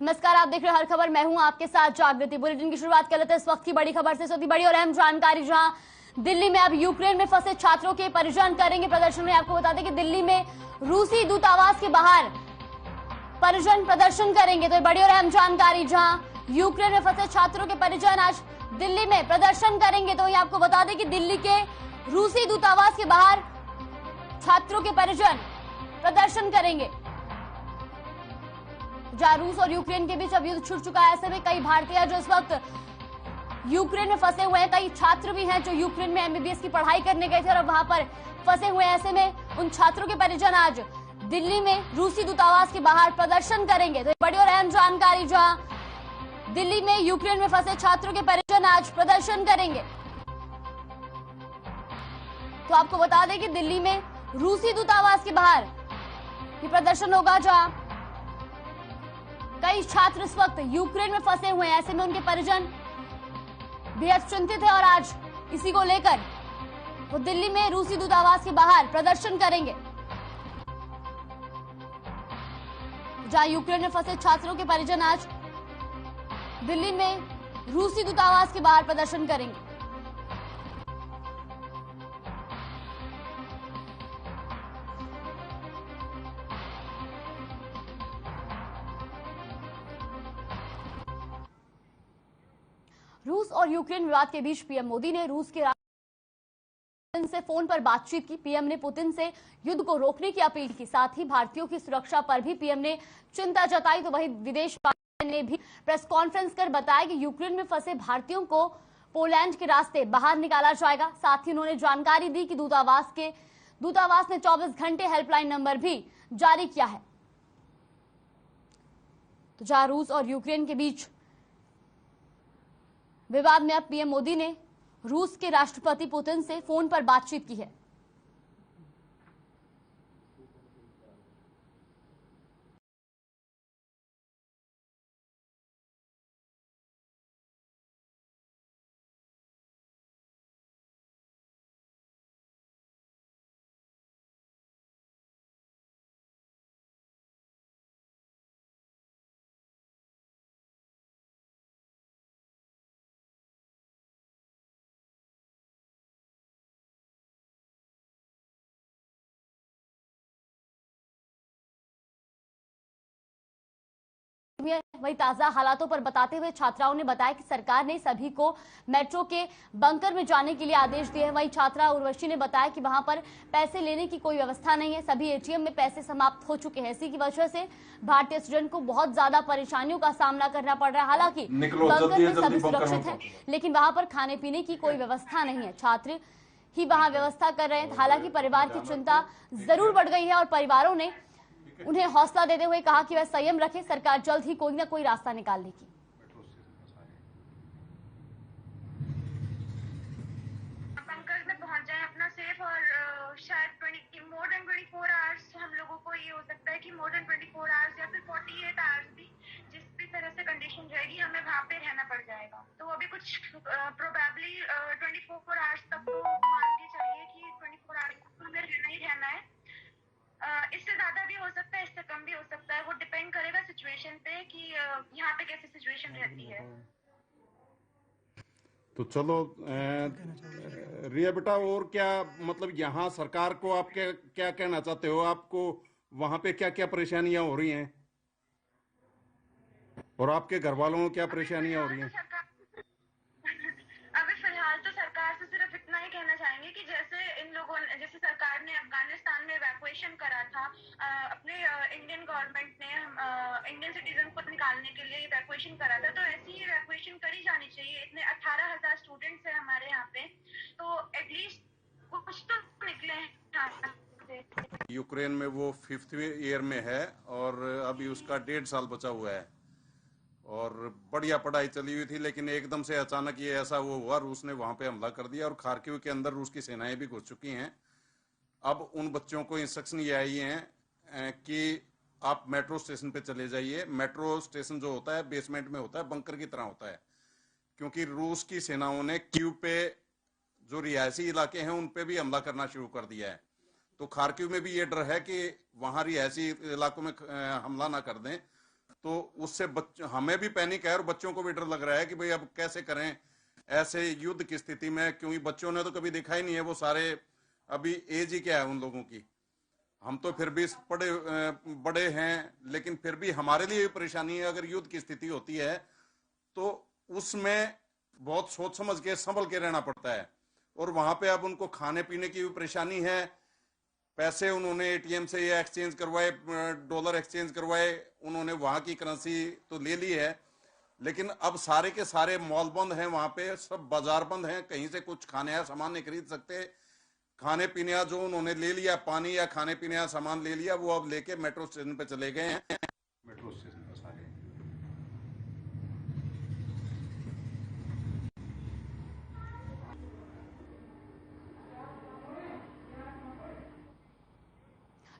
नमस्कार, आप देख रहे हैं हर खबर। मैं हूं आपके साथ जागृति। बुलेटिन की शुरुआत कर लेते हैं इस वक्त की बड़ी खबर से। सौदी बड़ी और अहम जानकारी, जहां दिल्ली में अब यूक्रेन में फंसे छात्रों के परिजन करेंगे प्रदर्शन। आपको बता दें कि दिल्ली में रूसी दूतावास के बाहर परिजन प्रदर्शन करेंगे। तो बड़ी और अहम जानकारी, जहां यूक्रेन में फंसे छात्रों के परिजन आज दिल्ली में प्रदर्शन करेंगे। तो आपको बता दें कि दिल्ली के रूसी दूतावास के बाहर छात्रों के परिजन प्रदर्शन करेंगे। जहां रूस और यूक्रेन के बीच अब युद्ध छिड़ चुका है, ऐसे में कई भारतीय जो इस वक्त यूक्रेन में फंसे हुए हैं, कई छात्र भी हैं जो यूक्रेन में एमबीबीएस की पढ़ाई करने गए थे और अब वहां पर फंसे हुए हैं। ऐसे में उन छात्रों के परिजन आज दिल्ली में रूसी दूतावास के बाहर प्रदर्शन करेंगे। तो बड़ी और अहम जानकारी, जहां दिल्ली में यूक्रेन में फंसे छात्रों के परिजन आज प्रदर्शन करेंगे। तो आपको बता दें कि दिल्ली में रूसी दूतावास के बाहर ये प्रदर्शन होगा, जहां कई छात्र इस वक्त यूक्रेन में फंसे हुए हैं। ऐसे में उनके परिजन बेहद चिंतित हैं और आज इसी को लेकर वो दिल्ली में रूसी दूतावास के बाहर प्रदर्शन करेंगे। जहां यूक्रेन में फंसे छात्रों के परिजन आज दिल्ली में रूसी दूतावास के बाहर प्रदर्शन करेंगे। रूस और यूक्रेन विवाद के बीच पीएम मोदी ने रूस के राष्ट्रपति से फोन पर बातचीत की। पीएम ने पुतिन से युद्ध को रोकने की अपील की। साथ ही भारतीयों की सुरक्षा पर भी पीएम ने चिंता जताई। तो वहीं विदेश मंत्री ने भी प्रेस कॉन्फ्रेंस कर बताया कि यूक्रेन में फंसे भारतीयों को पोलैंड के रास्ते बाहर निकाला जाएगा। साथ ही उन्होंने जानकारी दी कि दूतावास ने 24 घंटे हेल्पलाइन नंबर भी जारी किया है। तो जहां रूस और यूक्रेन के बीच विवाद में अब पीएम मोदी ने रूस के राष्ट्रपति पुतिन से फोन पर बातचीत की है। वही ताजा हालातों पर बताते हुए छात्राओं ने बताया कि सरकार ने सभी को मेट्रो के बंकर में जाने के लिए आदेश दिए हैं। वही छात्रा उर्वशी ने बताया कि वहां पर पैसे लेने की कोई व्यवस्था नहीं है, सभी एटीएम में पैसे समाप्त हो चुके हैं। इसी की वजह से भारतीय स्टूडेंट को बहुत ज्यादा परेशानियों का सामना करना पड़ रहा है। हालांकि बंकर में सभी सुरक्षित है, लेकिन वहां पर खाने पीने की कोई व्यवस्था नहीं है। छात्र ही वहां व्यवस्था कर रहे हैं। हालांकि परिवार की चिंता जरूर बढ़ गई है और परिवारों ने उन्हें हौसला देते हुए कहा कि वह संयम रखे, सरकार जल्द ही कोई ना कोई रास्ता निकाल लेगी। बंकर में पहुंच जाए अपना सेफ, और शायद मोर देन 24 आवर्स हम लोगों को ये हो सकता है कि मोर देन 24 आवर्स या फिर 48 आवर्स भी, जिस भी तरह से कंडीशन रहेगी, हमें वहां पे रहना पड़ जाएगा। तो अभी कुछ प्रोबेबली 24 आवर्स तक तो मान के चाहिए कि 24 आवर्स हमें रहना ही रहना है। इससे ज्यादा भी हो सकता है, इससे कम भी हो सकता है। वो डिपेंड करेगा सिचुएशन पे कि यहाँ पे कैसी सिचुएशन रहती है। तो चलो रिया बेटा, और क्या मतलब यहाँ सरकार को आप क्या कहना चाहते हो? आपको वहां पे क्या क्या परेशानियां हो रही हैं और आपके घर वालों को क्या परेशानियां हो रही हैं? अभी फिलहाल तो सरकार से सिर्फ इतना ही कहना चाहेंगे कि जैसे सरकार ने अफगानिस्तान में इवैक्यूएशन करा था, अपने इंडियन गवर्नमेंट ने इंडियन सिटीजन को निकालने के लिए इवैक्यूएशन करा था, तो ऐसी ही इवैक्यूएशन करी जानी चाहिए। इतने 18,000 स्टूडेंट्स हैं हमारे यहाँ पे, तो एटलीस्ट कुछ तो निकले हैं। यूक्रेन में वो 5th ईयर में है और अभी उसका 1.5 साल बचा हुआ है और बढ़िया पढ़ाई चली हुई थी, लेकिन एकदम से अचानक ये ऐसा वो हुआ, रूस ने वहां पे हमला कर दिया और खार्किव के अंदर रूस की सेनाएं भी घुस चुकी हैं। अब उन बच्चों को इंस्ट्रक्शन ये आई हैं कि आप मेट्रो स्टेशन पे चले जाइए। मेट्रो स्टेशन जो होता है बेसमेंट में होता है, बंकर की तरह होता है, क्योंकि रूस की सेनाओं ने कीव पे जो रिहायशी इलाके हैं उन पे भी हमला करना शुरू कर दिया है। तो खार्किव में भी ये डर है कि वहां रिहायशी इलाकों में हमला ना कर दें। तो उससे हमें भी पैनिक है और बच्चों को भी डर लग रहा है कि भाई अब कैसे करें ऐसे युद्ध की स्थिति में, क्योंकि बच्चों ने तो कभी देखा ही नहीं है, वो सारे अभी एज ही क्या है उन लोगों की। हम तो फिर भी बड़े हैं, लेकिन फिर भी हमारे लिए परेशानी है। अगर युद्ध की स्थिति होती है तो उसमें बहुत सोच समझ के संभल के रहना पड़ता है, और वहां पे अब उनको खाने पीने की भी परेशानी है। पैसे उन्होंने एटीएम से ये एक्सचेंज करवाए, डॉलर एक्सचेंज करवाए, उन्होंने वहां की करेंसी तो ले ली है, लेकिन अब सारे के सारे मॉल बंद हैं, वहां पे सब बाजार बंद हैं, कहीं से कुछ खाने या सामान नहीं खरीद सकते। खाने पीने का जो उन्होंने ले लिया, पानी या खाने पीने का सामान ले लिया, वो अब लेके मेट्रो स्टेशन पे चले गए हैं। मेट्रो स्टेशन पर सारे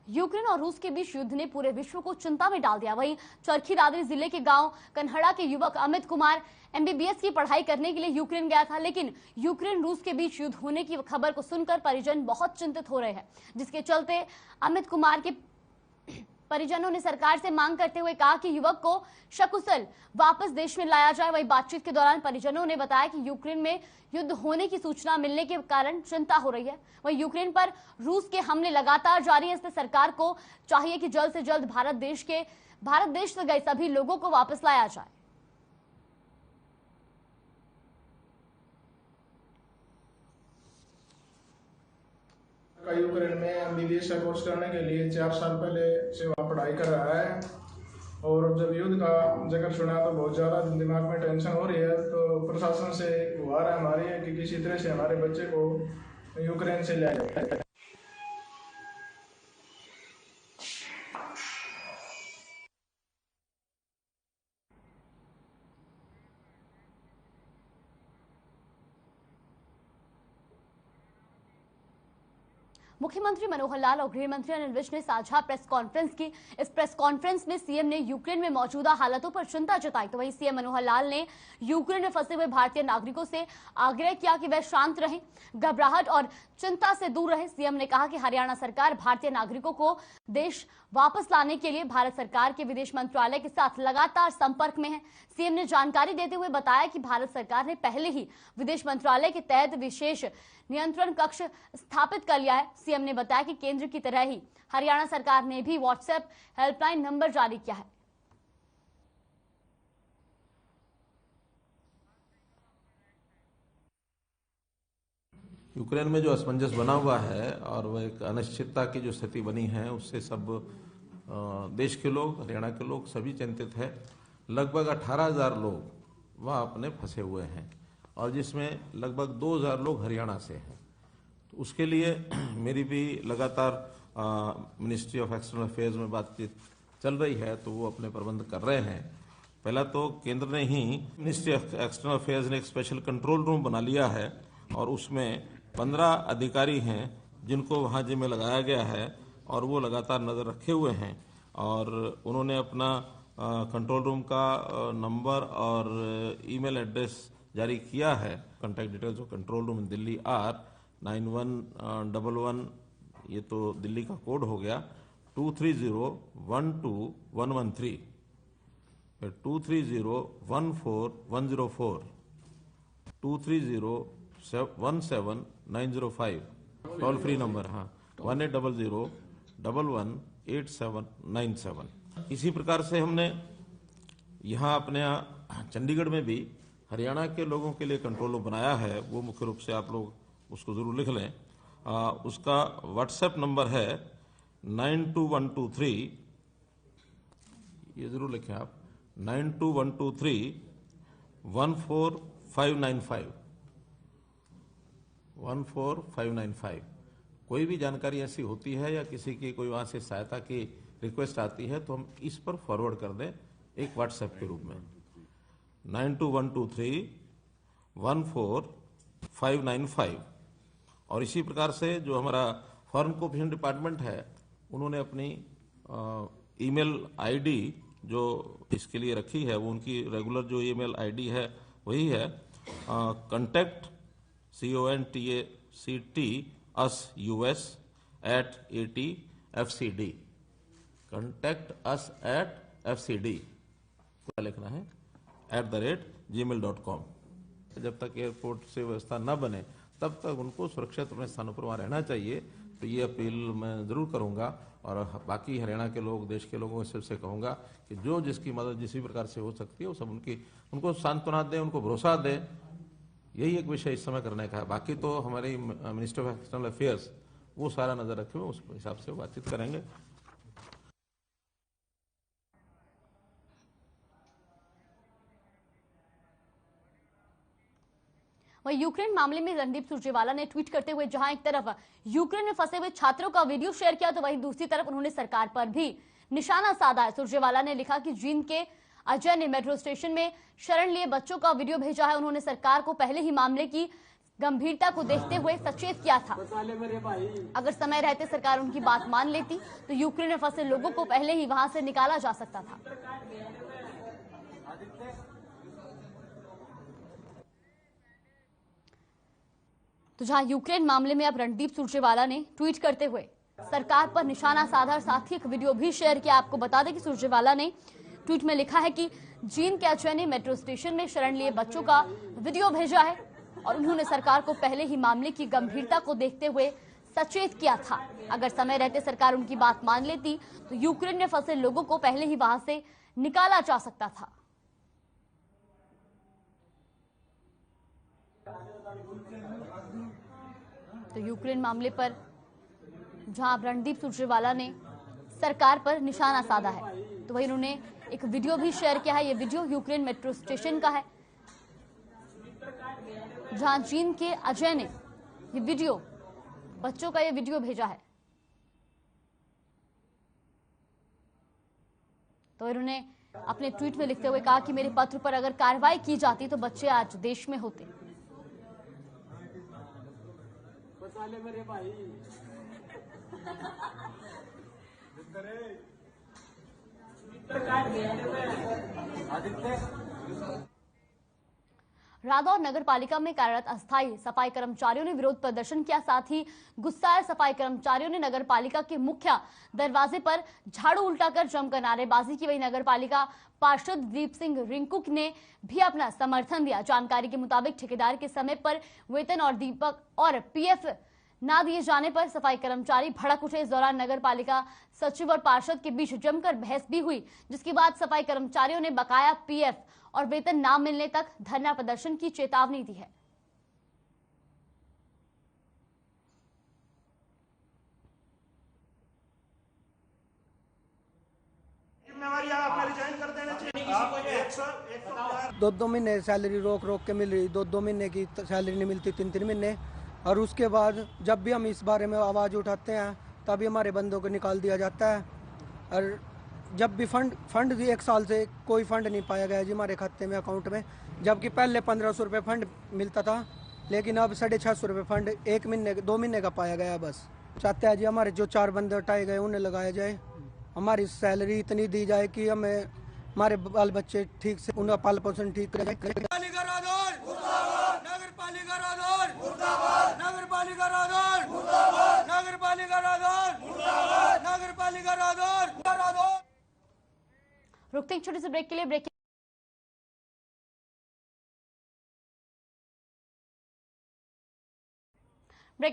यूक्रेन और रूस के बीच युद्ध ने पूरे विश्व को चिंता में डाल दिया। वहीं चरखी दादरी जिले के गांव कन्हड़ा के युवक अमित कुमार एमबीबीएस की पढ़ाई करने के लिए यूक्रेन गया था, लेकिन यूक्रेन रूस के बीच युद्ध होने की खबर को सुनकर परिजन बहुत चिंतित हो रहे हैं, जिसके चलते अमित कुमार के परिजनों ने सरकार से मांग करते हुए कहा कि युवक को सकुशल वापस देश में लाया जाए। वहीं बातचीत के दौरान परिजनों ने बताया कि यूक्रेन में युद्ध होने की सूचना मिलने के कारण चिंता हो रही है। वहीं यूक्रेन पर रूस के हमले लगातार जारी है, इसलिए सरकार को चाहिए कि जल्द से जल्द भारत देश से गए सभी लोगों को वापस लाया जाए। यूक्रेन में एमबीबीएस का कोर्स करने के लिए 4 साल पहले से वह पढ़ाई कर रहा है, और जब युद्ध का जिक्र सुना तो बहुत ज़्यादा दिमाग में टेंशन हो रही है। तो प्रशासन से गुहार है हमारी है कि किसी तरह से हमारे बच्चे को यूक्रेन से लाया जाए। मुख्यमंत्री मनोहर लाल और गृह मंत्री अनिल विज ने साझा प्रेस कॉन्फ्रेंस की। इस प्रेस कॉन्फ्रेंस में सीएम ने यूक्रेन में मौजूदा हालातों पर चिंता जताई, तो वहीं सीएम मनोहर लाल ने यूक्रेन में फंसे हुए भारतीय नागरिकों से आग्रह किया कि वे शांत रहें, घबराहट और चिंता से दूर रहें। सीएम ने कहा कि हरियाणा सरकार भारतीय नागरिकों को देश वापस लाने के लिए भारत सरकार के विदेश मंत्रालय के साथ लगातार संपर्क में है। सीएम ने जानकारी देते हुए बताया कि भारत सरकार ने पहले ही विदेश मंत्रालय के तहत विशेष नियंत्रण कक्ष स्थापित कर लिया है। सीएम ने बताया कि केंद्र की तरह ही हरियाणा सरकार ने भी व्हाट्सएप हेल्पलाइन नंबर जारी किया है। यूक्रेन में जो असमंजस बना हुआ है और वह एक अनिश्चितता की जो स्थिति बनी है, उससे सब देश के लोग, हरियाणा के लोग सभी चिंतित है। लगभग 18,000 लोग वहाँ अपने फंसे हुए हैं, और जिसमें लगभग 2,000 लोग हरियाणा से हैं। तो उसके लिए मेरी भी लगातार मिनिस्ट्री ऑफ एक्सटर्नल अफेयर्स में बातचीत चल रही है, तो वो अपने प्रबंध कर रहे हैं। पहला तो केंद्र ने ही, मिनिस्ट्री ऑफ एक्सटर्नल अफेयर्स ने एक स्पेशल कंट्रोल रूम बना लिया है, और उसमें 15 अधिकारी हैं जिनको वहाँ जिम्मे लगाया गया है, और वो लगातार नज़र रखे हुए हैं। और उन्होंने अपना कंट्रोल रूम का नंबर और ईमेल एड्रेस जारी किया है। Contact details of control room in Delhi are 9111, ये तो दिल्ली का कोड हो गया, 230121113, 230141004, 23017905, टोल फ्री नंबर, हाँ, 1800118797। इसी प्रकार से हमने यहाँ अपने चंडीगढ़ में भी हरियाणा के लोगों के लिए कंट्रोल रूम बनाया है। वो मुख्य रूप से आप लोग उसको जरूर लिख लें। उसका व्हाट्सएप नंबर है 92123, ये जरूर लिखें आप, 92123 14595। कोई भी जानकारी ऐसी होती है या किसी की कोई वहाँ से सहायता की रिक्वेस्ट आती है, तो हम इस पर फॉरवर्ड कर दें एक व्हाट्सएप के रूप में, 92123 14595। और इसी प्रकार से जो हमारा फॉरेन कोऑपरेशन डिपार्टमेंट है, उन्होंने अपनी ईमेल आईडी जो इसके लिए रखी है, वो उनकी रेगुलर जो ईमेल आईडी है वही है contact us@atfcd, contact us@fcd। लिखना है @gmail.com। जब तक एयरपोर्ट से व्यवस्था न बने तब तक उनको सुरक्षित अपने स्थानों पर वहाँ रहना चाहिए। तो ये अपील मैं जरूर करूंगा और बाकी हरियाणा के लोग, देश के लोगों से कहूंगा कि जो जिसकी मदद जिस भी प्रकार से हो सकती है वो सब उनको सांत्वना दें, उनको भरोसा दें। यही एक विषय इस समय करने का है। बाकी तो हमारी मिनिस्टर ऑफ एक्सटर्नल अफेयर्स वो सारा नजर रखे हुए उस हिसाब से बातचीत करेंगे। वहीं यूक्रेन मामले में रणदीप सुरजेवाला ने ट्वीट करते हुए जहां एक तरफ यूक्रेन में फंसे हुए छात्रों का वीडियो शेयर किया तो वहीं दूसरी तरफ उन्होंने सरकार पर भी निशाना साधा है। सुरजेवाला ने लिखा कि जींद के अजय ने मेट्रो स्टेशन में शरण लिए बच्चों का वीडियो भेजा है। उन्होंने सरकार को पहले ही मामले की गंभीरता को देखते हुए सचेत किया था। अगर समय रहते सरकार उनकी बात मान लेती तो यूक्रेन में फंसे लोगों को पहले ही वहां से निकाला जा सकता था। तो जहां यूक्रेन मामले में अब रणदीप सुरजेवाला ने ट्वीट करते हुए सरकार पर निशाना साधा, साथ ही एक वीडियो भी शेयर किया। आपको बता दें कि सुरजेवाला ने ट्वीट में लिखा है कि जींद के अजय ने मेट्रो स्टेशन में शरण लिए बच्चों का वीडियो भेजा है और उन्होंने सरकार को पहले ही मामले की गंभीरता को देखते हुए सचेत किया था। अगर समय रहते सरकार उनकी बात मान लेती तो यूक्रेन में फंसे लोगों को पहले ही वहां से निकाला जा सकता था। तो यूक्रेन मामले पर जहां रणदीप सुरजेवाला ने सरकार पर निशाना साधा है तो वहीं उन्होंने एक वीडियो भी शेयर किया है। ये वीडियो यूक्रेन मेट्रो स्टेशन का है जहां जींद के अजय ने ये वीडियो, बच्चों का ये वीडियो भेजा है। तो इन्होंने अपने ट्वीट में लिखते हुए कहा कि मेरे पत्र पर अगर कार्रवाई की जाती तो बच्चे आज देश में होते। मेरे भाई रादौर नगर पालिका में कार्यरत अस्थायी सफाई कर्मचारियों ने विरोध प्रदर्शन किया। साथ ही गुस्साए सफाई कर्मचारियों ने नगर पालिका के मुख्य दरवाजे पर झाड़ू उल्टाकर जमकर नारेबाजी की। वही नगर पालिका पार्षद दीप सिंह रिंकू ने भी अपना समर्थन दिया। जानकारी के मुताबिक ठेकेदार के समय पर वेतन और दीपक और पीएफ ना दिए जाने पर सफाई कर्मचारी भड़क उठे। इस दौरान नगर पालिका सचिव और पार्षद के बीच जमकर बहस भी हुई, जिसके बाद सफाई कर्मचारियों ने बकाया पीएफ और वेतन ना मिलने तक धरना प्रदर्शन की चेतावनी दी है। दो महीने सैलरी रोक के मिल रही, दो महीने की सैलरी नहीं मिलती, 3 महीने। और उसके बाद जब भी हम इस बारे में आवाज़ उठाते हैं तभी हमारे बंदों को निकाल दिया जाता है। और जब भी फंड 1 साल से कोई फंड नहीं पाया गया जी हमारे खाते में, अकाउंट में। जबकि पहले 1500 रुपये फंड मिलता था, लेकिन अब 650 रुपये फंड 2 महीने का पाया गया। बस चाहते हैं जी हमारे जो 4 बंदे हटाए गए उन्हें लगाया जाए, हमारी सैलरी इतनी दी जाए कि हमें हमारे बाल बच्चे ठीक से उनका पाल पोषण ठीक करें। रुकते एक छोटे से ब्रेक के लिए। ब्रेक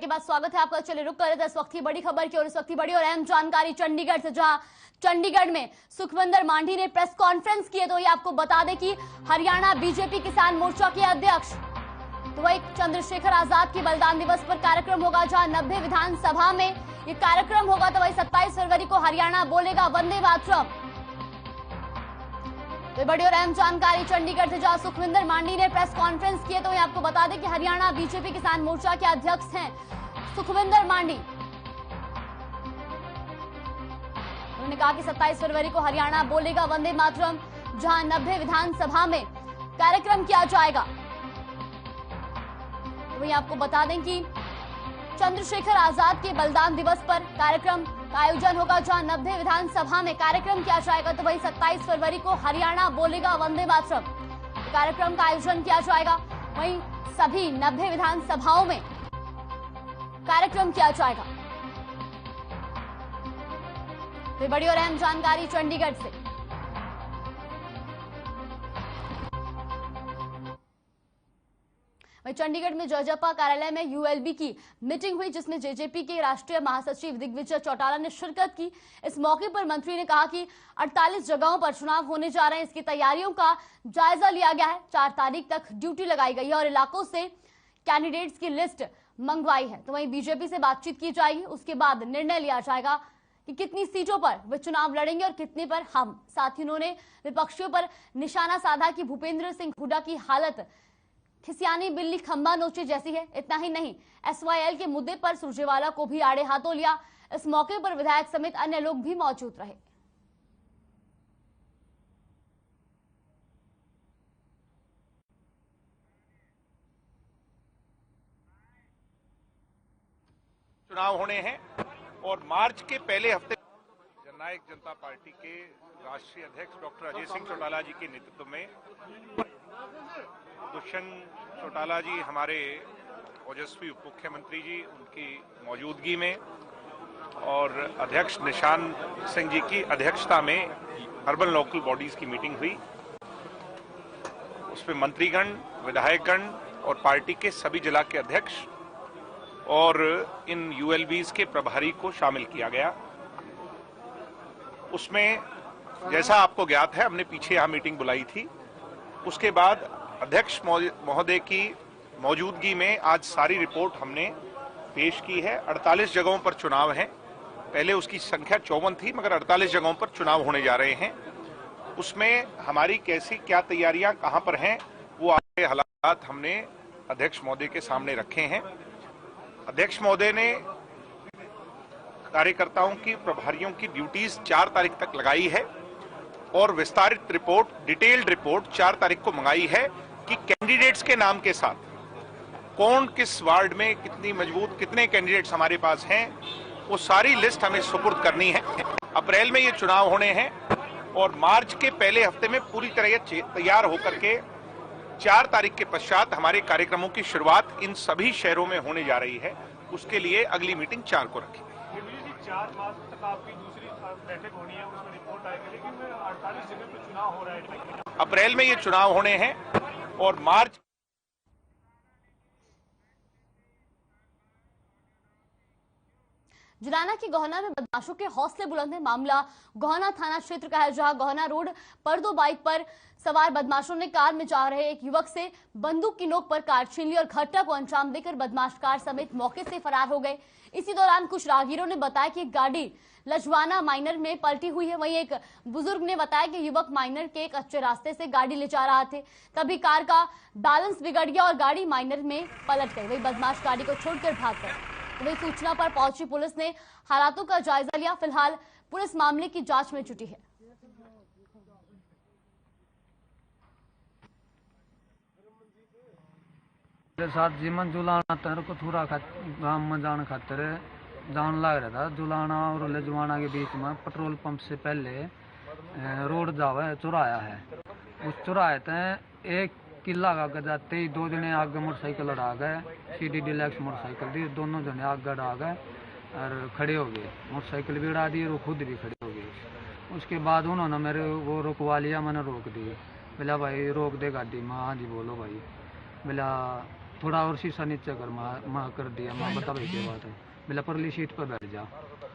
के बाद स्वागत है आपका। चलिए रुक कर रहे थे इस वक्त की बड़ी खबर की और इस वक्त की बड़ी और अहम जानकारी चंडीगढ़ से, जहां चंडीगढ़ में सुखविंदर मांडी ने प्रेस कॉन्फ्रेंस की है। तो ये आपको बता दें कि हरियाणा बीजेपी किसान मोर्चा के अध्यक्ष, तो वही चंद्रशेखर आजाद के बलिदान दिवस पर कार्यक्रम होगा, जहां 90 विधानसभा में ये कार्यक्रम होगा। तो वही 27 फरवरी को हरियाणा बोलेगा वंदे मातरम। तो बड़ी और अहम जानकारी चंडीगढ़ से, जहां सुखविंदर मांडी ने प्रेस कॉन्फ्रेंस की है। तो आपको बता दें कि हरियाणा बीजेपी किसान मोर्चा के अध्यक्ष हैं सुखविंदर मांडी। उन्होंने कहा कि 27 फरवरी को हरियाणा बोलेगा वंदे मातरम, जहां 90 विधानसभा में कार्यक्रम किया जाएगा। तो वही आपको बता दें कि चंद्रशेखर आजाद के बलिदान दिवस पर कार्यक्रम का आयोजन होगा, जहां 90 विधानसभा में कार्यक्रम किया जाएगा। तो वही 27 फरवरी को हरियाणा बोलेगा वंदे मातरम कार्यक्रम का आयोजन किया जाएगा। वहीं सभी 90 विधानसभाओं में कार्यक्रम किया जाएगा। तो बड़ी और अहम जानकारी चंडीगढ़ से। वहीं चंडीगढ़ में जजपा कार्यालय में यूएलबी की मीटिंग हुई, जिसमें जेजेपी के राष्ट्रीय महासचिव दिग्विजय चौटाला ने शिरकत की। इस मौके पर मंत्री ने कहा कि 48 जगहों पर चुनाव होने जा रहे हैं, इसकी तैयारियों का जायजा लिया गया है। 4 तारीख तक ड्यूटी लगाई गई है और इलाकों से कैंडिडेट्स की लिस्ट मंगवाई है। तो वहीं बीजेपी से बातचीत की जाएगी, उसके बाद निर्णय लिया जाएगा कि कितनी सीटों पर वे चुनाव लड़ेंगे और कितने पर हम। साथ ही उन्होंने विपक्षियों पर निशाना साधा कि भूपेंद्र सिंह हुड्डा की हालत खिसियानी बिल्ली खंबा नोचे जैसी है। इतना ही नहीं, एसवाईएल के मुद्दे पर सुरजेवाला को भी आड़े हाथों लिया। इस मौके पर विधायक समेत अन्य लोग भी मौजूद रहे। चुनाव होने हैं और मार्च के पहले हफ्ते जननायक जनता पार्टी के राष्ट्रीय अध्यक्ष डॉक्टर अजय सिंह चौटाला जी के नेतृत्व में दुष्यंत चौटाला जी, हमारे ओजस्वी उप मुख्यमंत्री जी, उनकी मौजूदगी में और अध्यक्ष निशान सिंह जी की अध्यक्षता में अर्बन लोकल बॉडीज की मीटिंग हुई। उसमें मंत्रीगण, विधायकगण और पार्टी के सभी जिला के अध्यक्ष और इन यूएलबीज के प्रभारी को शामिल किया गया। उसमें जैसा आपको ज्ञात है, हमने पीछे यहां मीटिंग बुलाई थी। उसके बाद अध्यक्ष महोदय की मौजूदगी में आज सारी रिपोर्ट हमने पेश की है। 48 जगहों पर चुनाव है। पहले उसकी संख्या 54 थी, मगर 48 जगहों पर चुनाव होने जा रहे हैं। उसमें हमारी कैसी क्या तैयारियां कहां पर हैं, वो आगे हालात हमने अध्यक्ष महोदय के सामने रखे हैं। अध्यक्ष महोदय ने कार्यकर्ताओं की, प्रभारियों की ड्यूटीज 4 तारीख तक लगाई है और विस्तारित रिपोर्ट, डिटेल्ड रिपोर्ट 4 तारीख को मंगाई है कि कैंडिडेट्स के नाम के साथ कौन किस वार्ड में कितनी मजबूत, कितने कैंडिडेट्स हमारे पास हैं, वो सारी लिस्ट हमें सुपुर्द करनी है। अप्रैल में ये चुनाव होने हैं और मार्च के पहले हफ्ते में पूरी तरह तैयार होकर के 4 तारीख के पश्चात हमारे कार्यक्रमों की शुरुआत इन सभी शहरों में होने जा रही है। उसके लिए अगली मीटिंग 4 को रखी। 4 मार्च तक आपकी दूसरी बैठक होनी है, उसमें रिपोर्ट आएगी, लेकिन 48 जगह पे चुनाव हो रहा है। अप्रैल में ये चुनाव होने हैं और मार्च जुलाना की गोहना में बदमाशों के हौसले बुलंद है। मामला गोहना थाना क्षेत्र का है, जहां गोहना रोड पर 2 बाइक पर सवार बदमाशों ने कार में जा रहे एक युवक से बंदूक की नोक पर कार छीन ली और घटना को अंजाम देकर बदमाश कार समेत मौके से फरार हो गए। इसी दौरान कुछ राहगीरों ने बताया कि गाड़ी लजवाना माइनर में पलटी हुई है। वहीं एक बुजुर्ग ने बताया कि युवक माइनर के एक अच्छे रास्ते से गाड़ी ले जा रहा थे, तभी कार का बैलेंस बिगड़ गया और गाड़ी माइनर में पलट गई। वही बदमाश गाड़ी को छोड़कर भाग गए। वही सूचना पर पहुंची पुलिस ने हालातों का जायजा लिया। फिलहाल पुलिस मामले की जांच में जुटी है। साथ जीवन जुलाना तेरे को थोड़ा गांव में जाने खातिर जान लग रहा था। जुलाना और लजवाना के बीच में पेट्रोल पंप से पहले रोड जावे चौराया है। उस चौराहे तक एक किला का जाते ही 2 जने आगे मोटरसाइकिल लड़ा गए, CD डिलक्स मोटरसाइकिल दी, दोनों जने आगे आ गए और खड़े हो गए। मोटरसाइकिल भी उड़ा दी और खुद भी खड़े हो गए। उसके बाद उन्होंने मेरे वो रुकवा लिया, मैंने रोक दी। बोला भाई रोक दे गाड़ी। मैं हाँ जी बोलो भाई। बोला थोड़ा और शीशा नीचे कर। मैं कर दिया। मैं बता भाई क्या बात है। बोला परली सीट पर बैठ जा।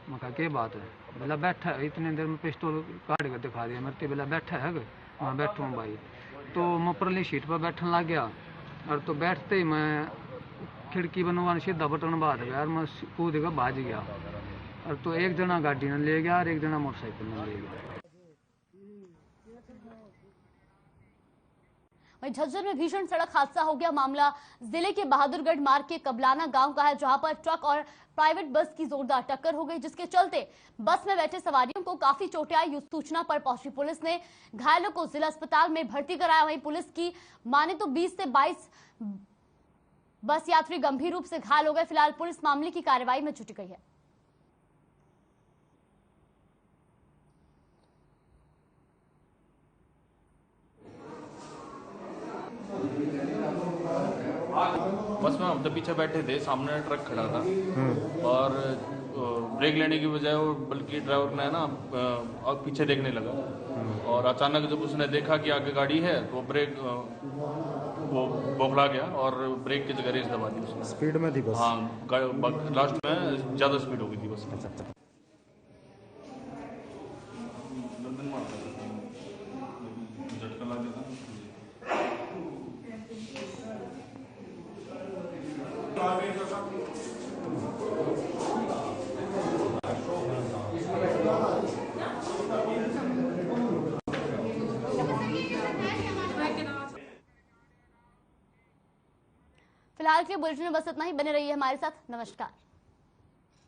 मैं कहा क्या बात है। बोला बैठा है। इतनी देर में पिस्टल काट कर दिखा दिया मेरे। बोला बैठा है। मैं बैठूँ भाई। तो मैं परली सीट पर बैठने लग गया और तो बैठते ही मैं खिड़की बनवा सीधा बटन बात गया और मैं कूद कर भाज गया। और तो एक जना गाड़ी ने ले गया और एक जना मोटरसाइकिल ने ले गया। वहीं झज्जर में भीषण सड़क हादसा हो गया। मामला जिले के बहादुरगढ़ मार्ग के कबलाना गांव का है, जहां पर ट्रक और प्राइवेट बस की जोरदार टक्कर हो गई, जिसके चलते बस में बैठे सवारियों को काफी चोटें आई। सूचना पर पहुंची पुलिस ने घायलों को जिला अस्पताल में भर्ती कराया। वहीं पुलिस की माने तो 20 से 22 बस यात्री गंभीर रूप से घायल हो गए। फिलहाल पुलिस मामले की कार्रवाई में जुटी गई है। बस में हम तो पीछे बैठे थे, सामने ट्रक खड़ा था और ब्रेक लेने की बजाय वो बल्कि ड्राइवर ने ना और पीछे देखने लगा और अचानक जब उसने देखा कि आगे गाड़ी है तो ब्रेक वो बौखला गया और ब्रेक की जगह रेस दबा दी उसने। स्पीड में थी बस? हाँ, लास्ट में ज़्यादा स्पीड हो गई थी बस। झटका लग गया था। फिलहाल के लिए बुलेटिन में बस इतना ही। बने रहिए हमारे साथ। नमस्कार।